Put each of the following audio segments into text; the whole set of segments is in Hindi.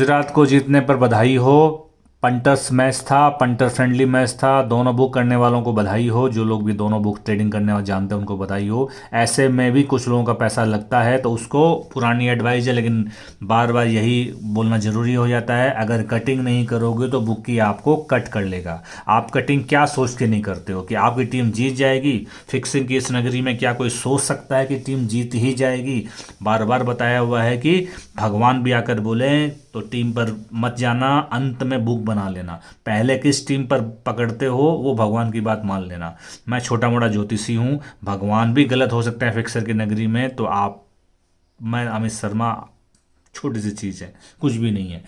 गुजरात को जीतने पर बधाई हो। पंटर्स मैच था, पंटर फ्रेंडली मैच था। दोनों बुक करने वालों को बधाई हो, जो लोग भी दोनों बुक ट्रेडिंग करने वाले जानते हैं उनको बधाई हो। ऐसे में भी कुछ लोगों का पैसा लगता है तो उसको पुरानी एडवाइस है, लेकिन बार बार यही बोलना ज़रूरी हो जाता है, अगर कटिंग नहीं करोगे तो बुक की आपको कट कर लेगा। आप कटिंग क्या सोच के नहीं करते हो कि आपकी टीम जीत जाएगी? फिक्सिंग की इस नगरी में क्या कोई सोच सकता है कि टीम जीत ही जाएगी? बार बार बताया हुआ है कि भगवान भी आकर बोले तो टीम पर मत जाना, अंत में बुक बना लेना। पहले किस टीम पर पकड़ते हो वो भगवान की बात मान लेना। मैं छोटा मोटा ज्योतिषी हूँ, भगवान भी गलत हो सकते हैं फिक्सर की नगरी में, तो आप, मैं अमित शर्मा छोटी सी चीज़ है, कुछ भी नहीं है।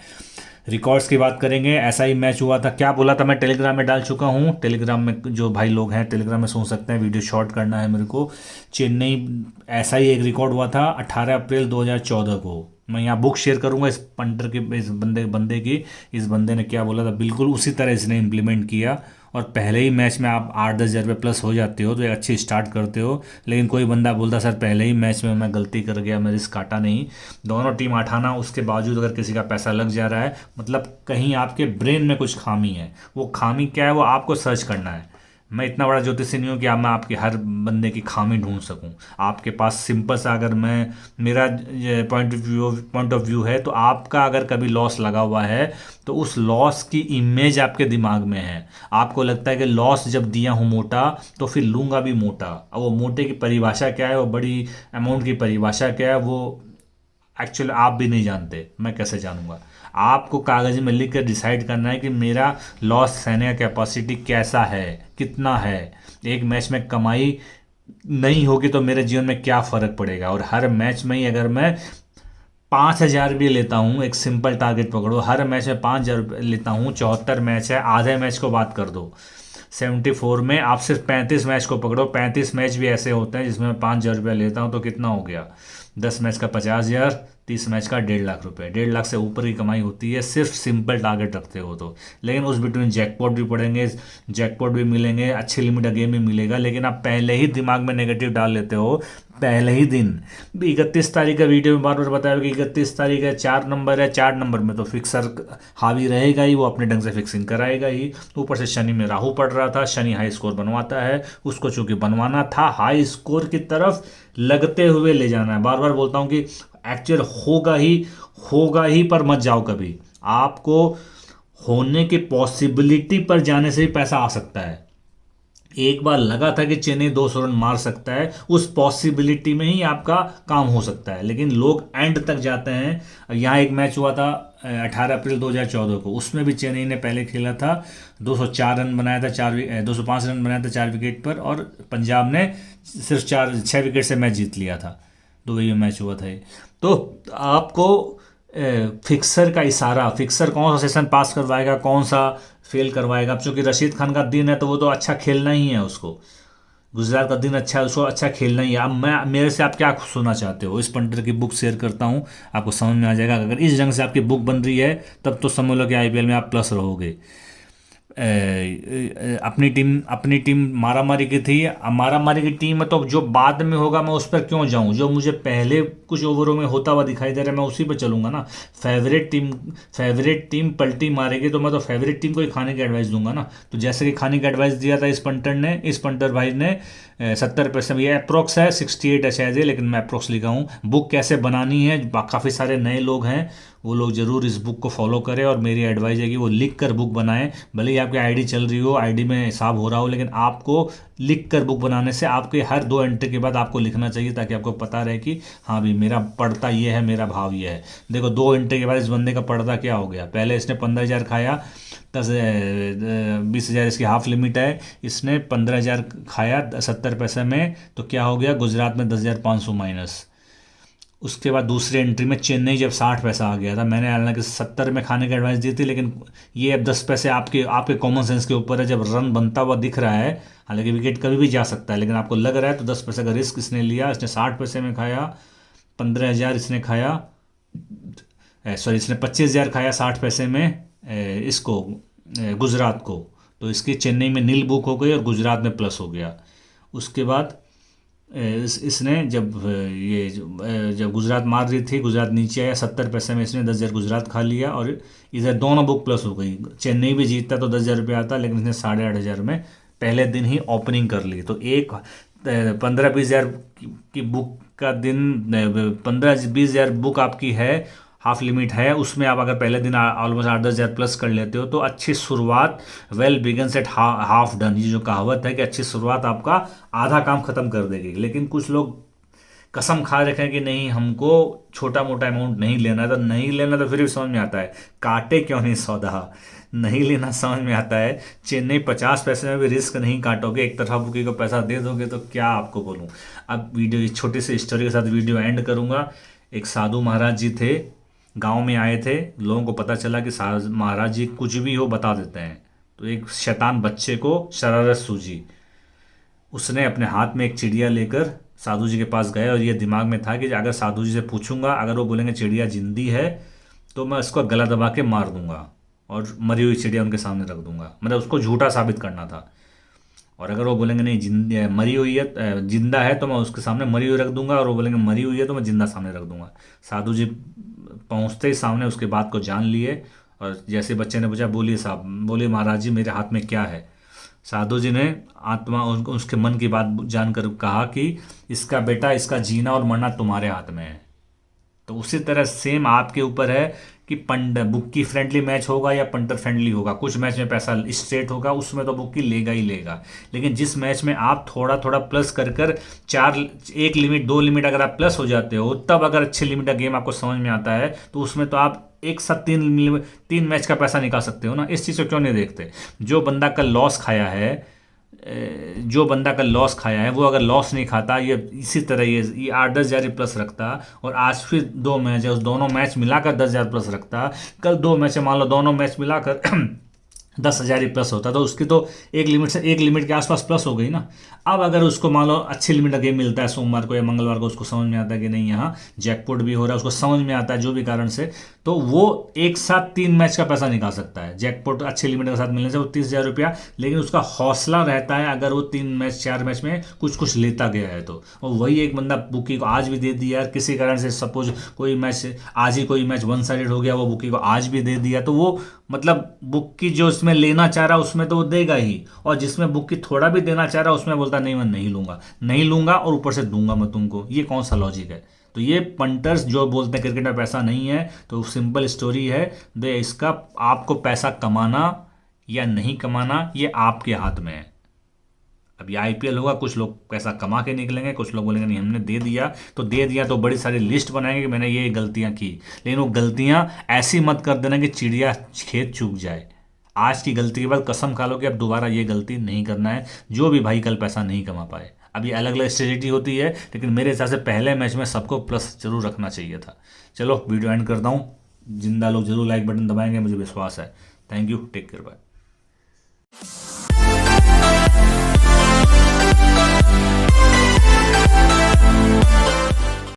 रिकॉर्ड्स की बात करेंगे, ऐसा ही मैच हुआ था। क्या बोला था मैं टेलीग्राम में डाल चुका हूँ, टेलीग्राम में जो भाई लोग हैं टेलीग्राम में सुन सकते हैं, वीडियो शॉर्ट करना है मेरे को। चेन्नई, ऐसा ही एक रिकॉर्ड हुआ था 18 अप्रैल 2014 को। मैं यहाँ बुक शेयर करूँगा इस पंटर के, इस बंदे बंदे की। इस बंदे ने क्या बोला था बिल्कुल उसी तरह इसने इम्प्लीमेंट किया, और पहले ही मैच में आप 8-10 हज़ार रुपये प्लस हो जाते हो तो एक अच्छी स्टार्ट करते हो। लेकिन कोई बंदा बोलता सर पहले ही मैच में मैं गलती कर गया, मैं रिस्क काटा नहीं। दोनों टीम आठाना, उसके बावजूद अगर किसी का पैसा लग जा रहा है, मतलब कहीं आपके ब्रेन में कुछ खामी है। वो खामी क्या है वो आपको सर्च करना है। मैं इतना बड़ा ज्योतिषी नहीं हूँ कि मैं आपके हर बंदे की खामी ढूंढ सकूं। आपके पास सिंपल सा, अगर मैं, मेरा पॉइंट ऑफ व्यू है, तो आपका अगर कभी लॉस लगा हुआ है तो उस लॉस की इमेज आपके दिमाग में है। आपको लगता है कि लॉस जब दिया हूँ मोटा तो फिर लूँगा भी मोटा। अब वो मोटे की परिभाषा क्या है, वो बड़ी अमाउंट की परिभाषा क्या है, वो एक्चुअली आप भी नहीं जानते, मैं कैसे जानूंगा? आपको कागज में लिख कर डिसाइड करना है कि मेरा लॉस सहने का कैपेसिटी कैसा है, कितना है। एक मैच में कमाई नहीं होगी तो मेरे जीवन में क्या फ़र्क पड़ेगा? और हर मैच में ही अगर मैं 5,000 भी लेता हूँ, एक सिंपल टारगेट पकड़ो, हर मैच में 5,000 लेता हूँ, 74 मैच है, आधे मैच को बात कर दो, 74 में आप सिर्फ 35 मैच को पकड़ो। 35 मैच भी ऐसे होते हैं जिसमें मैं 5,000 रुपया लेता हूँ, तो कितना हो गया? 10 मैच का 50,000, 30 मैच का 1.5 लाख रुपए। 1.5 लाख से ऊपर की कमाई होती है सिर्फ सिंपल टारगेट रखते हो तो। लेकिन उस बिटवीन जैकपॉट भी पड़ेंगे, जैकपॉट भी मिलेंगे, अच्छी लिमिट गेम भी मिलेगा, लेकिन आप पहले ही दिमाग में नेगेटिव डाल लेते हो पहले ही दिन। 31 तारीख का वीडियो में बार बार बताया कि 31 तारीख है, 4 नंबर है, 4 नंबर में तो फिक्सर हावी रहेगा ही, वो अपने ढंग से फिक्सिंग कराएगा ही। ऊपर से शनि में राहु पड़ रहा था, शनि हाई स्कोर बनवाता है, उसको चूंकि बनवाना था, हाई स्कोर की तरफ लगते हुए ले जाना है। बार बार बोलता हूँ कि एक्चुअल होगा ही पर मत जाओ कभी। आपको होने की पॉसिबिलिटी पर जाने से भी पैसा आ सकता है। एक बार लगा था कि चेन्नई 200 रन मार सकता है, उस पॉसिबिलिटी में ही आपका काम हो सकता है, लेकिन लोग एंड तक जाते हैं। यहाँ एक मैच हुआ था 18 अप्रैल 2014 को, उसमें भी चेन्नई ने पहले खेला था, 204 रन बनाया था, 205 रन बनाया था 4 विकेट पर, और पंजाब ने सिर्फ 6 विकेट से मैच जीत लिया था। दुबई में मैच हुआ था ये। तो आपको फिक्सर का इशारा, फिक्सर कौन सा सेशन पास करवाएगा, कौन सा फेल करवाएगा। अब चूंकि रशीद खान का दिन है तो वो तो अच्छा खेलना ही है उसको, गुजरात का दिन अच्छा है, उसको अच्छा खेलना ही है। अब मैं, मेरे से आप क्या सुनना चाहते हो? इस पंटर की बुक शेयर करता हूँ, आपको समझ में आ जाएगा। अगर इस ढंग से आपकी बुक बन रही है तब तो समझ लो कि आईपीएल में आप प्लस रहोगे। अपनी टीम मारामारी की थी। मारामारी की टीम है तो जो बाद में होगा मैं उस पर क्यों जाऊं? जो मुझे पहले कुछ ओवरों में होता हुआ दिखाई दे रहा है मैं उसी पर चलूंगा ना। फेवरेट टीम पलटी मारेगी तो मैं तो फेवरेट टीम को ही खाने की एडवाइस दूंगा ना। तो जैसे कि खाने की एडवाइस दिया था इस पंटर भाई ने, 70%, ये अप्रोक्स है, 68 है शायद, लेकिन मैं अप्रोक्स लिखा हूँ। बुक कैसे बनानी है, काफ़ी सारे नए लोग हैं, वो लोग जरूर इस बुक को फॉलो करें, और मेरी एडवाइस है कि वो लिख कर बुक बनाएं। भले ही आपकी आईडी चल रही हो, आईडी में हिसाब हो रहा हो, लेकिन आपको लिख कर बुक बनाने से आपके हर 2 एंट्री के बाद आपको लिखना चाहिए, ताकि आपको पता रहे कि हाँ भाई मेरा पड़ता ये है, मेरा भाव ये है। देखो 2 एंट्री के बाद इस बंदे का पड़ता क्या हो गया। पहले इसने 15,000 खाया, 20,000 इसकी हाफ लिमिट है, इसने 15,000 खाया 70 पैसे में, तो क्या हो गया? गुजरात में 10,500 माइनस। उसके बाद दूसरी एंट्री में चेन्नई जब 60 पैसा आ गया था, मैंने हालांकि 70 में खाने की एडवाइस दी थी, लेकिन ये अब 10 पैसे आपके आपके कॉमन सेंस के ऊपर है। जब रन बनता हुआ दिख रहा है, हालांकि विकेट कभी भी जा सकता है, लेकिन आपको लग रहा है तो 10 पैसे का रिस्क इसने लिया। इसने 60 पैसे में खाया, 15,000 इसने खाया, सॉरी इसने 25,000 खाया 60 पैसे में, इसको गुजरात को। तो इसकी चेन्नई में नील बुक हो गई और गुजरात में प्लस हो गया। उसके बाद इसने जब गुजरात मार रही थी, गुजरात नीचे आया, 70 पैसे में इसने 10,000 गुजरात खा लिया और इधर दोनों बुक प्लस हो गई। चेन्नई भी जीतता तो 10,000 रुपये आता, लेकिन इसने 8,500 में पहले दिन ही ओपनिंग कर ली। तो एक 15-20 हज़ार की बुक का दिन, 15-20 हज़ार बुक आपकी है, हाफ लिमिट है, उसमें आप अगर पहले दिन ऑलमोस्ट 8-10 हज़ार प्लस कर लेते हो तो अच्छी शुरुआत, well begins at half done, ये जो कहावत है कि अच्छी शुरुआत आपका आधा काम खत्म कर देगी। लेकिन कुछ लोग कसम खा रखे हैं कि नहीं, हमको छोटा मोटा अमाउंट नहीं लेना है। तो नहीं लेना तो फिर भी समझ में आता है, काटे क्यों नहीं सौदा, नहीं लेना समझ में आता है। चेन्नई 50 पैसे में भी रिस्क नहीं काटोगे, एक तरफा बुकी को पैसा दे दोगे तो क्या आपको बोलूँ। अब वीडियो, इस छोटी सी स्टोरी के साथ वीडियो एंड करूँगा। एक साधु महाराज जी थे, गांव में आए थे, लोगों को पता चला कि महाराज जी कुछ भी हो बता देते हैं। तो एक शैतान बच्चे को शरारत सूझी, उसने अपने हाथ में एक चिड़िया लेकर साधु जी के पास गया और ये दिमाग में था कि अगर साधु जी से पूछूंगा, अगर वो बोलेंगे चिड़िया जिंदी है तो मैं उसको गला दबा के मार दूंगा और मरी हुई चिड़िया उनके सामने रख दूंगा। मतलब उसको झूठा साबित करना था। और अगर वो बोलेंगे नहीं मरी हुई है, जिंदा है, तो मैं उसके सामने मरी हुई रख दूंगा, और वो बोलेंगे मरी हुई है तो मैं जिंदा सामने रख दूंगा। साधु जी पहुंचते ही सामने उसके बात को जान लिए, और जैसे बच्चे ने पूछा, बोलिए साहब, बोलिए महाराज जी मेरे हाथ में क्या है। साधु जी ने आत्मा उसके मन की बात जानकर कहा कि इसका बेटा, इसका जीना और मरना तुम्हारे हाथ में है। तो उसी तरह सेम आपके ऊपर है कि बुक्की फ्रेंडली मैच होगा या पंटर फ्रेंडली होगा। कुछ मैच में पैसा स्ट्रेट होगा, उसमें तो बुक्की लेगा ही लेगा। लेकिन जिस मैच में आप थोड़ा थोड़ा प्लस कर कर 1 लिमिट 2 लिमिट अगर आप प्लस हो जाते हो, तब अगर अच्छे लिमिट का गेम आपको समझ में आता है तो उसमें तो आप एक साथ 3 मैच का पैसा निकाल सकते हो ना। इस चीज़ को क्यों नहीं देखते। जो बंदा का लॉस खाया है, वो अगर लॉस नहीं खाता, ये इसी तरह ये 8-10 हज़ार प्लस रखता, और आज फिर 2 मैच है, उस दोनों मैच मिलाकर 10,000 प्लस रखता। कल 2 मैच है, मान लो दोनों मैच मिलाकर 10,000 प्लस होता, तो उसकी तो एक लिमिट के आसपास प्लस हो गई ना। अब अगर उसको मान लो अच्छी लिमिट का गेम मिलता है सोमवार को या मंगलवार को, उसको समझ में आता है कि नहीं यहाँ जैकपॉट भी हो रहा है, उसको समझ में आता है जो भी कारण से, तो वो एक साथ 3 मैच का पैसा निकाल सकता है। जैकपॉट अच्छे लिमिट के साथ मिलने से वो 30,000 रुपया, लेकिन उसका हौसला रहता है अगर वो 3 मैच 4 मैच में कुछ लेता गया है तो। और वही एक बंदा बुकी को आज भी दे दिया, किसी कारण से सपोज कोई मैच आज ही कोई मैच 1 साइडेड हो गया, वो बुकी को आज भी दे दिया, तो वो मतलब बुकी जो उसमें लेना चाह रहा उसमें तो वो देगा ही, और जिसमें बुकी थोड़ा भी देना चाह रहा उसमें बोलता नहीं मैं नहीं लूंगा और ऊपर से दूंगा मैं तुमको। ये कौन सा लॉजिक है। तो ये पंटर्स जो बोलते हैं क्रिकेट में पैसा नहीं है, तो सिंपल स्टोरी है दे, इसका आपको पैसा कमाना या नहीं कमाना ये आपके हाथ में है। अब ये आईपीएल होगा, कुछ लोग पैसा कमा के निकलेंगे, कुछ लोग बोलेंगे नहीं हमने दे दिया तो बड़ी सारी लिस्ट बनाएंगे कि मैंने ये गलतियां की। लेकिन वो गलतियां ऐसी मत कर देना कि चिड़िया खेत चूक जाए। आज की गलती के बाद कसम खा लो कि अब दोबारा ये गलती नहीं करना है, जो भी भाई कल पैसा नहीं कमा पाए। अब ये अलग अलग स्ट्रेटेजी होती है, लेकिन मेरे हिसाब से पहले मैच में सबको प्लस जरूर रखना चाहिए था। चलो वीडियो एंड करता हूँ। जिंदा लोग जरूर लाइक बटन दबाएंगे, मुझे विश्वास है। Thank you, take care, bye.